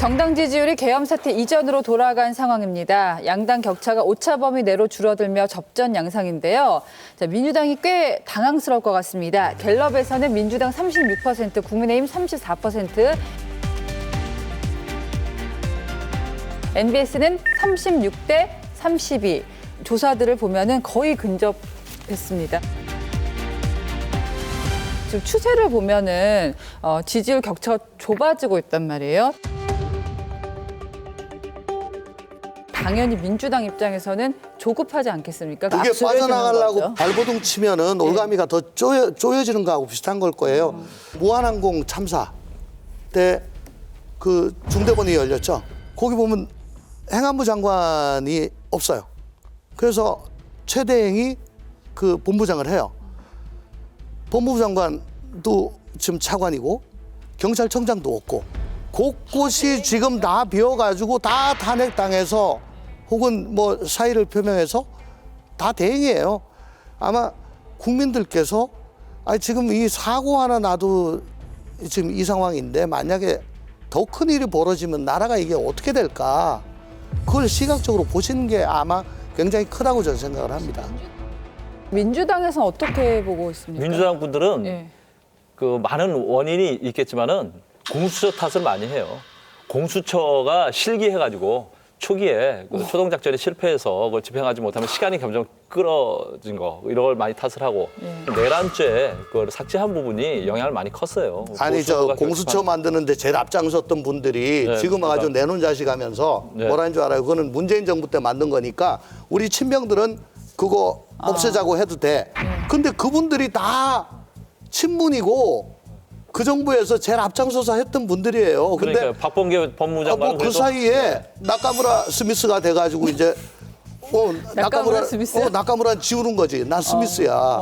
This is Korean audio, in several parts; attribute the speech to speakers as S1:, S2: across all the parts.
S1: 정당 지지율이 계엄 사태 이전으로 돌아간 상황입니다. 양당 격차가 오차 범위 내로 줄어들며 접전 양상인데요. 자, 민주당이 꽤 당황스러울 것 같습니다. 갤럽에서는 민주당 36%, 국민의힘 34%, NBS는 36대 32. 조사들을 보면은 거의 근접했습니다. 지금 추세를 보면은 지지율 격차가 좁아지고 있단 말이에요. 당연히 민주당 입장에서는 조급하지 않겠습니까?
S2: 그게
S1: 압수를 해주는
S2: 빠져나가려고
S1: 거죠.
S2: 발버둥 치면은 올가미가 더 쪼여지는 거하고 비슷한 걸 거예요. 무한항공 참사 때 그 중대본이 열렸죠. 거기 보면 행안부 장관이 없어요. 그래서 최대행이 그 본부장을 해요. 법무부 장관도 지금 차관이고 경찰청장도 없고 곳곳이 지금 다 비어가지고 다 탄핵당해서 혹은 뭐 사의를 표명해서 다 대행이에요. 아마 국민들께서 지금 이 사고 하나 나도 지금 이 상황인데 만약에 더 큰 일이 벌어지면 나라가 이게 어떻게 될까? 그걸 시각적으로 보시는 게 아마 굉장히 크다고 저는 생각을 합니다.
S1: 민주당에서는 어떻게 보고 있습니까?
S3: 민주당 분들은
S1: 예.
S3: 그 많은 원인이 있겠지만은 공수처 탓을 많이 해요. 공수처가 실기해가지고 초기에 그 초동작전에 실패해서 그걸 집행하지 못하면 시간이 점점 끌어진 거 이런 걸 많이 탓을 하고 내란죄 그걸 삭제한 부분이 영향을 많이 컸어요.
S2: 아니 저
S3: 보수가
S2: 공수처
S3: 결집한-
S2: 만드는데 제일 앞장섰던 분들이
S3: 네,
S2: 지금 와가지고 내놓은 자식 하면서
S3: 네.
S2: 뭐라는 줄 알아요? 그거는 문재인 정부 때 만든 거니까 우리 친명들은 그거 없애자고 해도 돼. 근데 그분들이 다 친문이고 그 정부에서 제일 앞장서서 했던 분들이에요. 근데
S3: 그러니까 박범계 법무장관은
S2: 그 사이에 나카무라 스미스가 돼가지고 이제
S1: 나카무라 스미스?
S2: 나카무라 지우는 거지. 나 스미스야.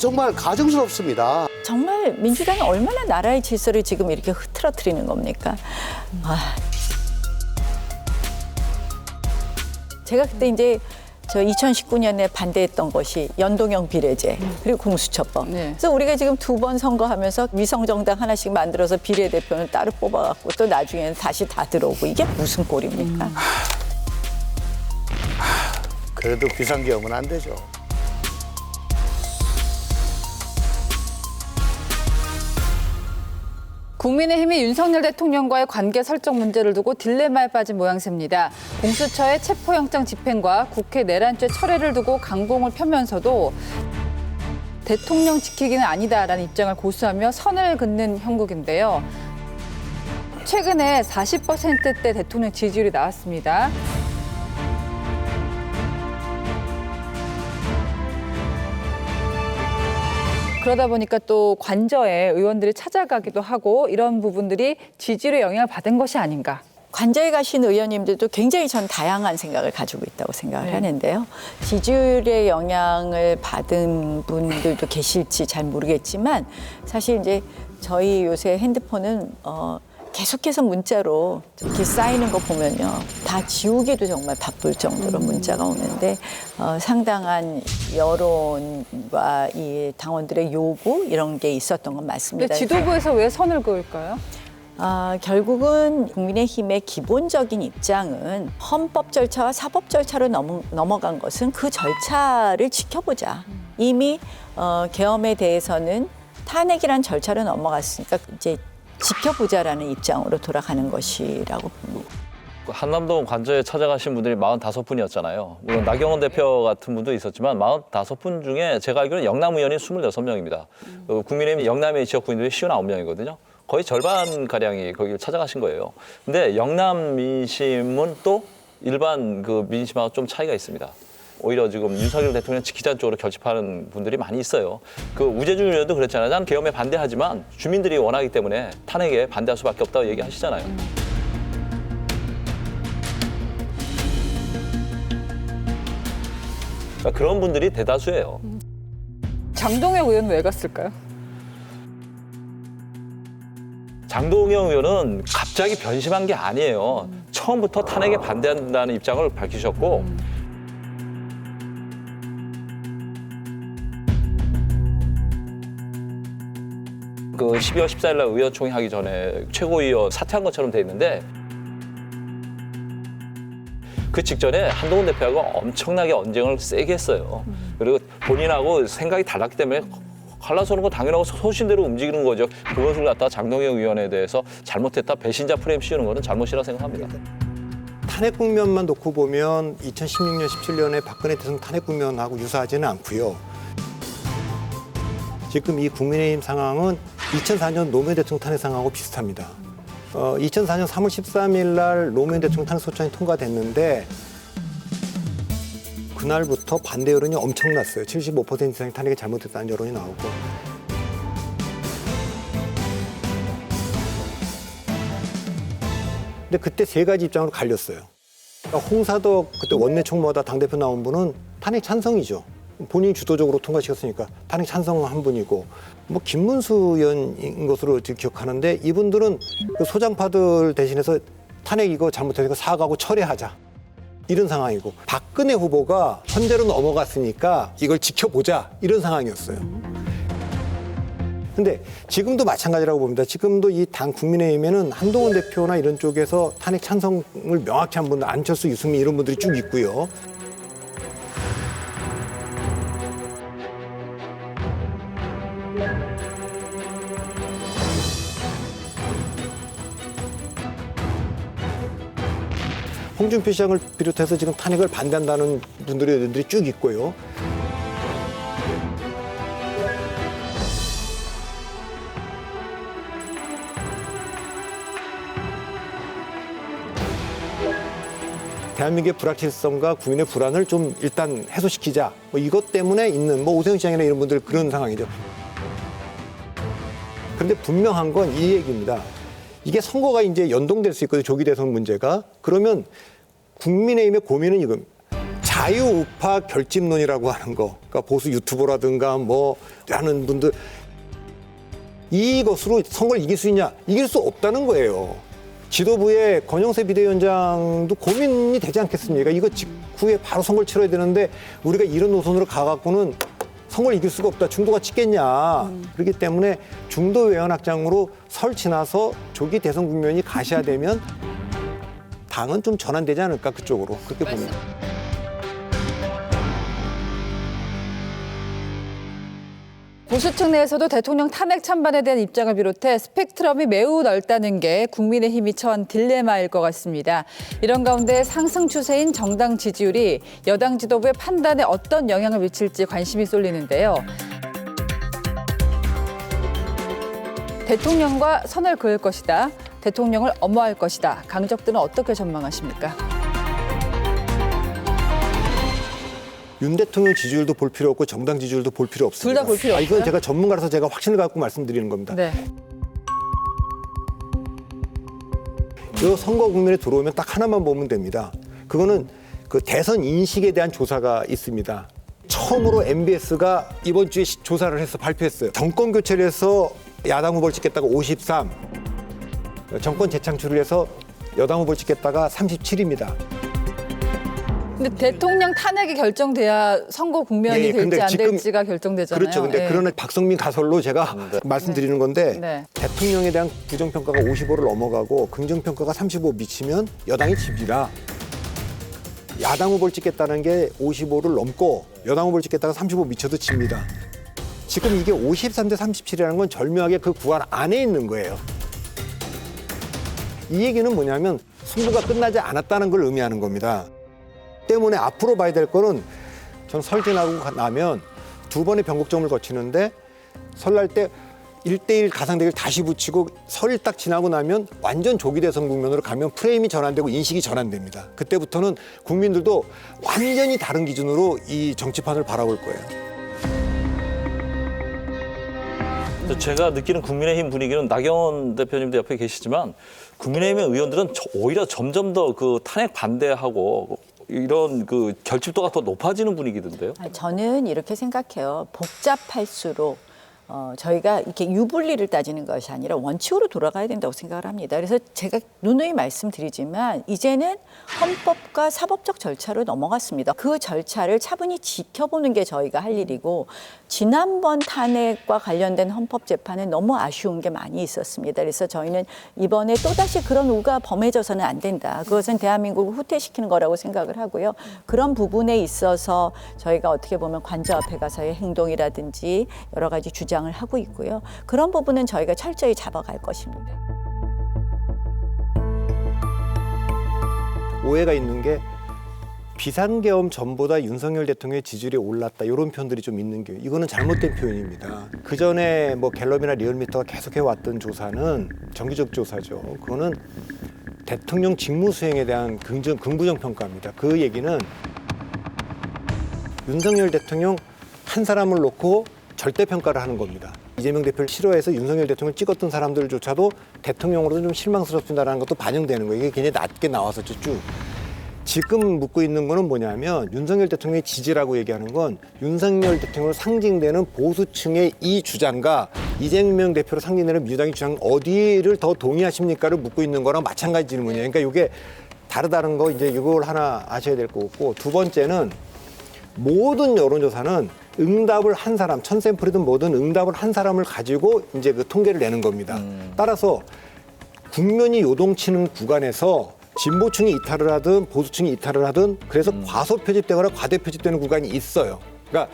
S2: 정말 가증스럽습니다.
S4: 정말 민주당이 얼마나 나라의 질서를 지금 이렇게 흐트러뜨리는 겁니까? 제가 그때 이제 저 2019년에 반대했던 것이 연동형 비례제 그리고 공수처법.
S1: 네.
S4: 그래서 우리가 지금 2번 선거하면서 위성정당 하나씩 만들어서 비례대표는 따로 뽑아갖고 또 나중에는 다시 다 들어오고 이게 무슨 꼴입니까?
S2: 그래도 비상계엄은 안 되죠.
S1: 국민의힘이 윤석열 대통령과의 관계 설정 문제를 두고 딜레마에 빠진 모양새입니다. 공수처의 체포영장 집행과 국회 내란죄 철회를 두고 강공을 펴면서도 대통령 지키기는 아니다라는 입장을 고수하며 선을 긋는 형국인데요. 최근에 40%대 대통령 지지율이 나왔습니다. 그러다 보니까 또 관저에 의원들이 찾아가기도 하고 이런 부분들이 지지율에 영향을 받은 것이 아닌가.
S4: 관저에 가신 의원님들도 굉장히 전 다양한 생각을 가지고 있다고 생각을 하는데요. 지지율에 영향을 받은 분들도 계실지 잘 모르겠지만 사실 이제 저희 요새 핸드폰은 계속해서 문자로 이렇게 쌓이는 거 보면요. 다 지우기도 정말 바쁠 정도로 문자가 오는데 상당한 여론과 이 당원들의 요구 이런 게 있었던 건
S1: 근데
S4: 맞습니다.
S1: 지도부에서 왜 선을 그을까요?
S4: 결국은 국민의힘의 기본적인 입장은 헌법 절차와 사법 절차로 넘어간 것은 그 절차를 지켜보자. 이미 계엄에 대해서는 탄핵이란 절차로 넘어갔으니까 이제 지켜보자라는 입장으로 돌아가는 것이라고 봅니다.
S3: 한남동 관저에 찾아가신 분들이 45분이었잖아요. 물론 나경원 대표 같은 분도 있었지만 45분 중에 제가 알기로는 영남 의원이 26명입니다. 국민의힘 영남의 지역구인들이 59명이거든요. 거의 절반가량이 거기를 찾아가신 거예요. 근데 영남 민심은 또 일반 그 민심하고 좀 차이가 있습니다. 오히려 지금 윤석열 대통령 지키자는 쪽으로 결집하는 분들이 많이 있어요. 그 우재준 의원도 그랬잖아요. 난 계엄에 반대하지만 주민들이 원하기 때문에 탄핵에 반대할 수밖에 없다고 얘기하시잖아요. 그러니까 그런 분들이 대다수예요.
S1: 장동혁 의원은 왜 갔을까요?
S3: 장동영 의원은 갑자기 변심한 게 아니에요. 처음부터 탄핵에 반대한다는 입장을 밝히셨고 그 12월 14일 날 의원총회 하기 전에 최고위원 사퇴한 것처럼 돼 있는데 그 직전에 한동훈 대표하고 엄청나게 언쟁을 세게 했어요. 그리고 본인하고 생각이 달랐기 때문에 갈라서는 거 당연하고 소신대로 움직이는 거죠. 그것을 갖다가 장동영 의원에 대해서 잘못했다, 배신자 프레임 씌우는 거는 잘못이라 생각합니다.
S5: 탄핵 국면만 놓고 보면 2016년, 17년에 박근혜 대통령 탄핵 국면하고 유사하지는 않고요. 지금 이 국민의힘 상황은 2004년 노무현 대통령 탄핵 상황하고 비슷합니다. 2004년 3월 13일 날 노무현 대통령 탄핵 소추안이 통과됐는데 그날부터 반대 여론이 엄청났어요. 75% 이상이 탄핵이 잘못됐다는 여론이 나오고. 근데 그때 세 가지 입장으로 갈렸어요. 그러니까 홍사덕 그때 원내 총무하다 당대표 나온 분은 탄핵 찬성이죠. 본인이 주도적으로 통과시켰으니까 탄핵 찬성한 분이고, 뭐 김문수 의원인 것으로 지금 기억하는데 이분들은 그 소장파들 대신해서 탄핵 이거 잘못했으니까 사과하고 철회하자 이런 상황이고, 박근혜 후보가 현재로 넘어갔으니까 이걸 지켜보자 이런 상황이었어요. 근데 지금도 마찬가지라고 봅니다. 지금도 이 당 국민의힘에는 한동훈 대표나 이런 쪽에서 탄핵 찬성을 명확히 한 분들, 안철수, 유승민 이런 분들이 쭉 있고요. 홍준표 시장을 비롯해서 지금 탄핵을 반대한다는 분들이 쭉 있고요. 대한민국의 불확실성과 국민의 불안을 좀 일단 해소시키자. 뭐 이것 때문에 있는 뭐 오세훈 시장이나 이런 분들 그런 상황이죠. 그런데 분명한 건 이 얘기입니다. 이게 선거가 이제 연동될 수 있거든요. 조기 대선 문제가. 그러면 국민의힘의 고민은 이겁니다. 자유우파 결집론이라고 하는 거. 그러니까 보수 유튜버라든가 뭐 하는 분들. 이것으로 선거를 이길 수 있냐? 이길 수 없다는 거예요. 지도부의 권영세 비대위원장도 고민이 되지 않겠습니까? 이거 직후에 바로 선거를 치러야 되는데 우리가 이런 노선으로 가갖고는 선거를 이길 수가 없다. 중도가 찍겠냐. 그렇기 때문에 중도 외연확장으로 설 지나서 조기 대선 국면이 가시화되면 당은 좀 전환되지 않을까 그쪽으로. 그렇게 봅니다.
S1: 보수층 내에서도 대통령 탄핵 찬반에 대한 입장을 비롯해 스펙트럼이 매우 넓다는 게 국민의힘이 처한 딜레마일 것 같습니다. 이런 가운데 상승 추세인 정당 지지율이 여당 지도부의 판단에 어떤 영향을 미칠지 관심이 쏠리는데요. 대통령과 선을 그을 것이다. 대통령을 엄호할 것이다. 강적들은 어떻게 전망하십니까?
S5: 윤 대통령 지지율도 볼 필요 없고 정당 지지율도 볼 필요 없습니다.
S1: 둘 다 볼 필요 없어요?
S5: 이건 제가 전문가라서 제가 확신을 갖고 말씀드리는 겁니다.
S1: 네.
S5: 이 선거 국면에 들어오면 딱 하나만 보면 됩니다. 그거는 그 대선 인식에 대한 조사가 있습니다. 처음으로 MBS가 이번 주에 조사를 해서 발표했어요. 정권 교체를 해서 야당 후보를 찍겠다가 53, 정권 재창출을 해서 여당 후보를 찍겠다가 37입니다.
S1: 근데 대통령 탄핵이 결정돼야 선거 국면이 될지 안 될지가 결정되잖아요.
S5: 그렇죠. 근데 그러나 박성민 가설로 제가 말씀드리는 건데
S1: 네.
S5: 대통령에 대한 부정평가가 55를 넘어가고 긍정평가가 35 미치면 여당이 집니다. 야당 후보를 찍겠다는 게 55를 넘고 여당 후보를 찍겠다가 35 미쳐도 집니다. 지금 이게 53대 37이라는 건 절묘하게 그 구간 안에 있는 거예요. 이 얘기는 뭐냐면 승부가 끝나지 않았다는 걸 의미하는 겁니다. 때문에 앞으로 봐야 될 거는 전 설 지나고 나면 두 번의 변곡점을 거치는데 설날 때 1대1 가상대결 다시 붙이고 설이 딱 지나고 나면 완전 조기 대선 국면으로 가면 프레임이 전환되고 인식이 전환됩니다. 그때부터는 국민들도 완전히 다른 기준으로 이 정치판을 바라볼 거예요.
S3: 제가 느끼는 국민의힘 분위기는 나경원 대표님도 옆에 계시지만 국민의힘의 의원들은 오히려 점점 더 그 탄핵 반대하고 이런 그 결집도가 더 높아지는 분위기던데요.
S4: 저는 이렇게 생각해요. 복잡할수록 저희가 이렇게 유불리를 따지는 것이 아니라 원칙으로 돌아가야 된다고 생각을 합니다. 그래서 제가 누누이 말씀드리지만 이제는 헌법과 사법적 절차로 넘어갔습니다. 그 절차를 차분히 지켜보는 게 저희가 할 일이고 지난번 탄핵과 관련된 헌법재판은 너무 아쉬운 게 많이 있었습니다. 그래서 저희는 이번에 또다시 그런 우가 범해져서는 안 된다. 그것은 대한민국을 후퇴시키는 거라고 생각을 하고요. 그런 부분에 있어서 저희가 어떻게 보면 관저 앞에 가서의 행동이라든지 여러 가지 주장을 하고 있고요. 그런 부분은 저희가 철저히 잡아갈 것입니다.
S5: 오해가 있는 게 비상계엄 전보다 윤석열 대통령의 지지율이 올랐다 이런 표현들이 좀 있는 게 이거는 잘못된 표현입니다. 그 전에 뭐 갤럽이나 리얼미터가 계속해 왔던 조사는 정기적 조사죠. 그거는 대통령 직무수행에 대한 긍부정 평가입니다. 그 얘기는 윤석열 대통령 한 사람을 놓고 절대 평가를 하는 겁니다. 이재명 대표를 싫어해서 윤석열 대통령을 찍었던 사람들조차도 대통령으로도 좀 실망스럽다는 것도 반영되는 거예요. 이게 굉장히 낮게 나왔었죠, 쭉. 지금 묻고 있는 거는 뭐냐면 윤석열 대통령의 지지라고 얘기하는 건 윤석열 대통령으로 상징되는 보수층의 이 주장과 이재명 대표로 상징되는 민주당의 주장 어디를 더 동의하십니까를 묻고 있는 거랑 마찬가지 질문이에요. 그러니까 이게 다르다는 거 이제 이걸 하나 아셔야 될 것 같고 두 번째는 모든 여론조사는 응답을 한 사람, 1000샘플이든 뭐든 응답을 한 사람을 가지고 이제 그 통계를 내는 겁니다. 따라서 국면이 요동치는 구간에서 진보층이 이탈을 하든 보수층이 이탈을 하든 그래서 과소 표집되거나 과대 표집되는 구간이 있어요. 그러니까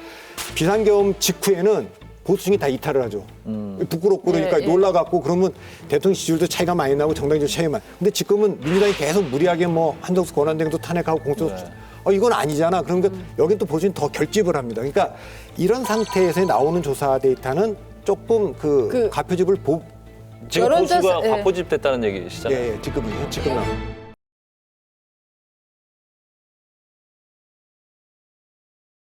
S5: 비상계엄 직후에는 보수층이 다 이탈을 하죠. 부끄럽고 그러니까 놀라갖고 그러면 대통령 지지율도 차이가 많이 나고 정당적 차이가 많이. 근데 지금은 민주당이 계속 무리하게 뭐 한덕수 권한대행도 탄핵하고 공천수 이건 아니잖아. 그러니까 여긴 또 보수층이 더 결집을 합니다. 그러니까 이런 상태에서 나오는 조사 데이터는 조금 그 가표집을
S3: 지금
S1: 여론조사-
S3: 보수가
S1: 예.
S3: 과포집됐다는 얘기시잖아요.
S5: 지금은요. 지금 나오는.